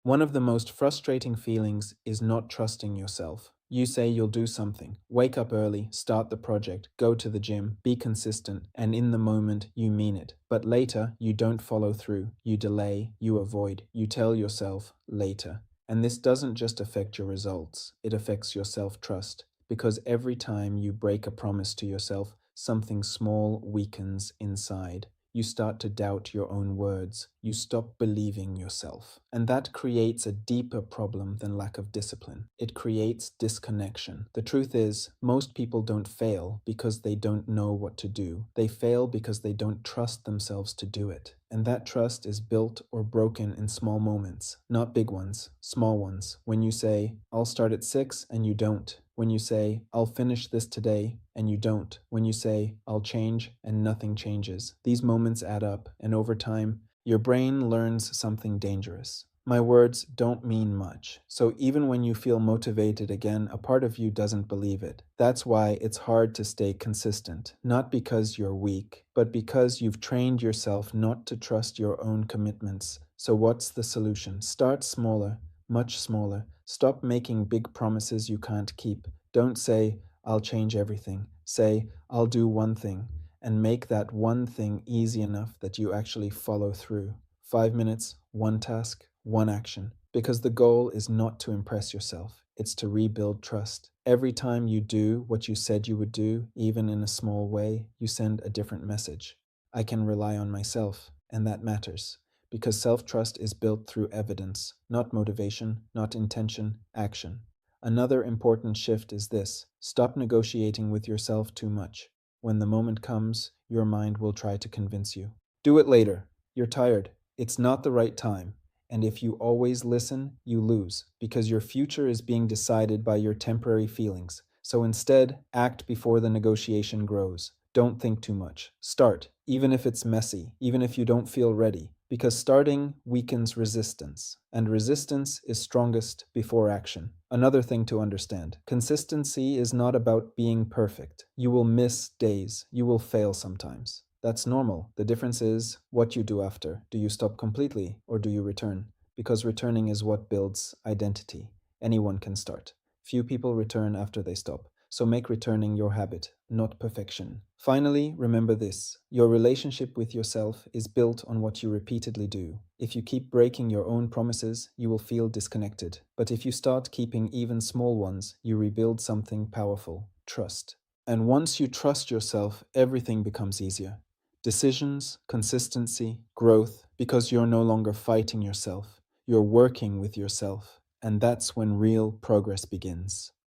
One of the most frustrating feelings is not trusting yourself. You say you'll do something, wake up early, start the project, go to the gym, be consistent, and in the moment you mean it. But later you don't follow through, you delay, you avoid, you tell yourself later. And this doesn't just affect your results, it affects your self-trust. Because every time you break a promise to yourself, something small weakens inside. You start to doubt your own words. You stop believing yourself. And that creates a deeper problem than lack of discipline. It creates disconnection. The truth is, most people don't fail because they don't know what to do. They fail because they don't trust themselves to do it. And that trust is built or broken in small moments, not big ones, small ones. When you say, I'll start at 6 and you don't. When you say, I'll finish this today and you don't. When you say, I'll change and nothing changes. These moments add up, and over time, your brain learns something dangerous. My words don't mean much. So even when you feel motivated again, a part of you doesn't believe it. That's why it's hard to stay consistent. Not because you're weak, but because you've trained yourself not to trust your own commitments. So what's the solution? Start smaller, much smaller. Stop making big promises you can't keep. Don't say, I'll change everything. Say, I'll do one thing. And make that one thing easy enough that you actually follow through. 5 minutes, one task, one action. Because the goal is not to impress yourself, it's to rebuild trust. Every time you do what you said you would do, even in a small way, you send a different message. I can rely on myself, and that matters. Because self-trust is built through evidence, not motivation, not intention, action. Another important shift is this: stop negotiating with yourself too much. When the moment comes, your mind will try to convince you. Do it later. You're tired. It's not the right time. And if you always listen, you lose, because your future is being decided by your temporary feelings. So instead, act before the negotiation grows. Don't think too much. Start, even if it's messy, even if you don't feel ready, because starting weakens resistance, and resistance is strongest before action. Another thing to understand: consistency is not about being perfect. You will miss days, you will fail sometimes. That's normal. The difference is what you do after. Do you stop completely or do you return? Because returning is what builds identity. Anyone can start. Few people return after they stop. So make returning your habit, not perfection. Finally, remember this: your relationship with yourself is built on what you repeatedly do. If you keep breaking your own promises, you will feel disconnected. But if you start keeping even small ones, you rebuild something powerful: trust. And once you trust yourself, everything becomes easier. Decisions, consistency, growth, because you're no longer fighting yourself. You're working with yourself. And that's when real progress begins.